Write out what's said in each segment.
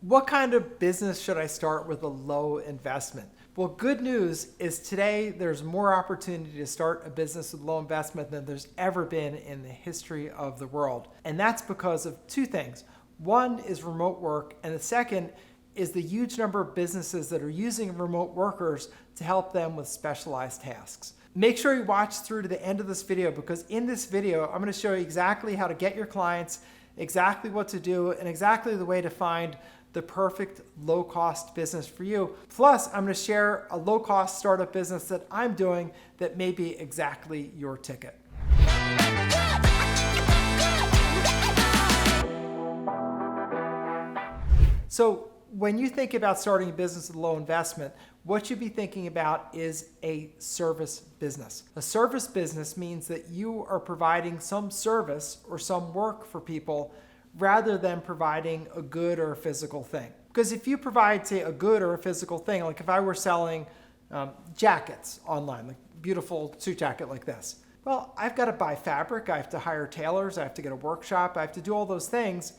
What kind of business should I start with a low investment? Well, good news is today there's more opportunity to start a business with low investment than there's ever been in the history of the world. And that's because of two things. One is remote work, and the second is the huge number of businesses that are using remote workers to help them with specialized tasks. Make sure you watch through to the end of this video, because in this video, I'm going to show you exactly how to get your clients, exactly what to do, and exactly the way to find the perfect low-cost business for you. Plus, I'm going to share a low-cost startup business that I'm doing that may be exactly your ticket. So when you think about starting a business with low investment, what you'd be thinking about is a service business. A service business means that you are providing some service or some work for people rather than providing a good or a physical thing. Because if you provide, say, a good or a physical thing, like if I were selling jackets online, like beautiful suit jacket like this, well, I've got to buy fabric, I have to hire tailors, I have to get a workshop, I have to do all those things.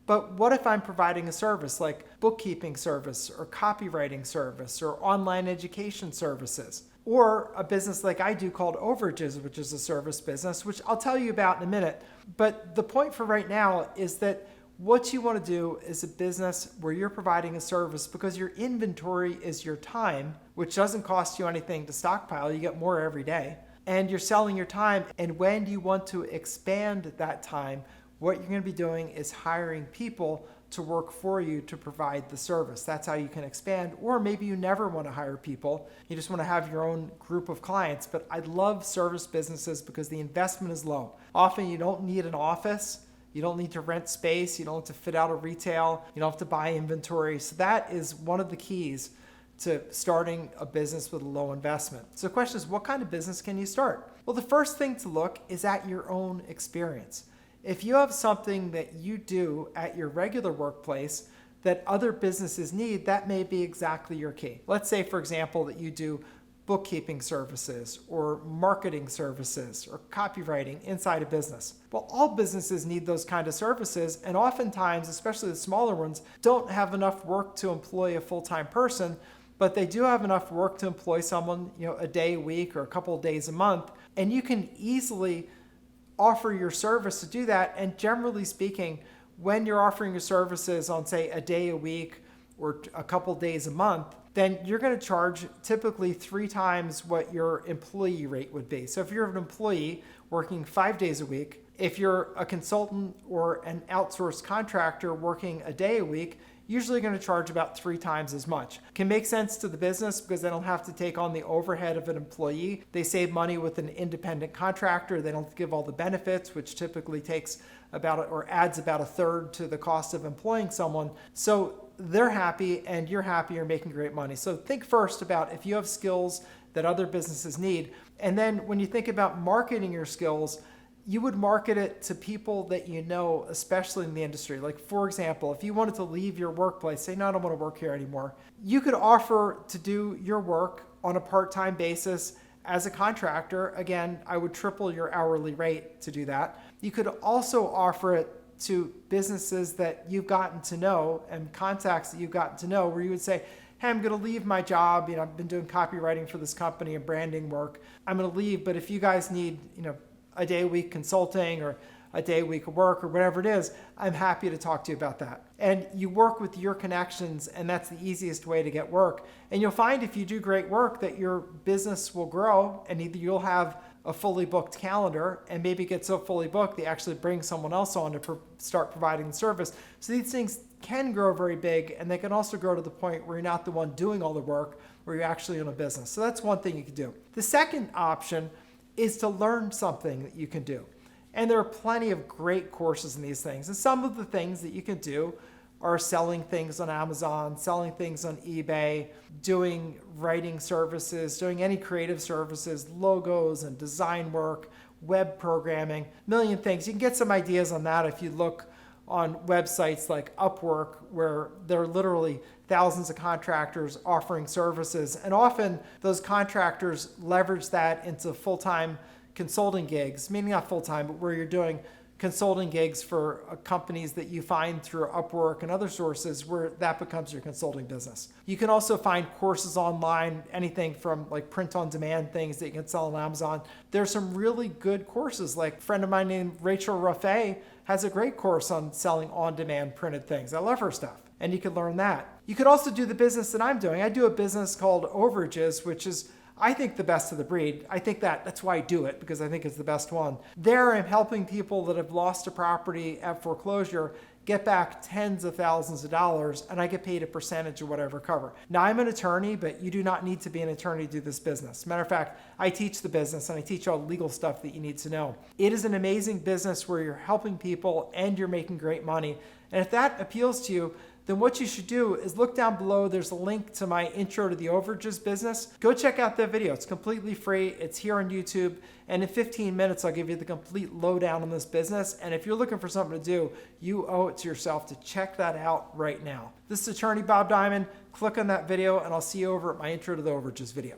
But what if I'm providing a service like bookkeeping service or copywriting service or online education services? Or a business like I do called Overages, which is a service business, which I'll tell you about in a minute. But the point for right now is that what you want to do is a business where you're providing a service, because your inventory is your time, which doesn't cost you anything to stockpile. You get more every day. And you're selling your time. And when you want to expand that time, what you're going to be doing is hiring people to work for you to provide the service. That's how you can expand. Or maybe you never want to hire people. You just want to have your own group of clients. But I love service businesses because the investment is low. Often you don't need an office. You don't need to rent space. You don't have to fit out a retail. You don't have to buy inventory. So that is one of the keys to starting a business with a low investment. So the question is, what kind of business can you start? Well, the first thing to look is at your own experience. If you have something that you do at your regular workplace that other businesses need, that may be exactly your key. Let's say, for example, that you do bookkeeping services or marketing services or copywriting inside a business. Well, all businesses need those kind of services, and oftentimes, especially the smaller ones, don't have enough work to employ a full-time person, but they do have enough work to employ someone, a day a week or a couple of days a month, and you can easily offer your service to do that. And generally speaking, when you're offering your services on, say, a day a week or a couple days a month, then you're going to charge typically 3 times what your employee rate would be. So if you're an employee working 5 days a week, if you're a consultant or an outsourced contractor working a day a week, usually going to charge about 3 times as much. Can make sense to the business because they don't have to take on the overhead of an employee. They save money with an independent contractor. They don't give all the benefits, which typically takes about or adds about 1/3 to the cost of employing someone. So they're happy and you're happy, you're making great money. So think first about if you have skills that other businesses need. And then when you think about marketing your skills, you would market it to people that you know, especially in the industry. Like, for example, if you wanted to leave your workplace, say, no, I don't want to work here anymore, you could offer to do your work on a part-time basis as a contractor. Again, I would triple your hourly rate to do that. You could also offer it to businesses that you've gotten to know and contacts that you've gotten to know, where you would say, hey, I'm going to leave my job. I've been doing copywriting for this company and branding work. I'm going to leave, but if you guys need, a day a week consulting or a day a week of work or whatever it is, I'm happy to talk to you about that. And you work with your connections, and that's the easiest way to get work. And you'll find if you do great work that your business will grow, and either you'll have a fully booked calendar and maybe get so fully booked they actually bring someone else on to start providing the service. So these things can grow very big, and they can also grow to the point where you're not the one doing all the work, where you're actually in a business. So that's one thing you can do. The second option is to learn something that you can do. And there are plenty of great courses in these things. And some of the things that you can do are selling things on Amazon, selling things on eBay, doing writing services, doing any creative services, logos and design work, web programming, a million things. You can get some ideas on that if you look on websites like Upwork, where there are literally thousands of contractors offering services. And often those contractors leverage that into full-time consulting gigs, meaning not full-time, but where you're doing consulting gigs for companies that you find through Upwork and other sources where that becomes your consulting business. You can also find courses online, anything from like print on demand things that you can sell on Amazon. There's some really good courses, like a friend of mine named Rachel Raffay has a great course on selling on demand printed things. I love her stuff. And you can learn that. You could also do the business that I'm doing. I do a business called Overages, which is, I think, the best of the breed. I think that's why I do it, because I think it's the best one. There I'm helping people that have lost a property at foreclosure get back tens of thousands of dollars, and I get paid a percentage of what I recover. Now, I'm an attorney, but you do not need to be an attorney to do this business. Matter of fact, I teach the business and I teach all the legal stuff that you need to know. It is an amazing business where you're helping people and you're making great money. And if that appeals to you, then what you should do is look down below. There's a link to my intro to the Overages business. Go check out that video. It's completely free. It's here on YouTube. And in 15 minutes, I'll give you the complete lowdown on this business. And if you're looking for something to do, you owe it to yourself to check that out right now. This is attorney Bob Diamond. Click on that video and I'll see you over at my intro to the Overages video.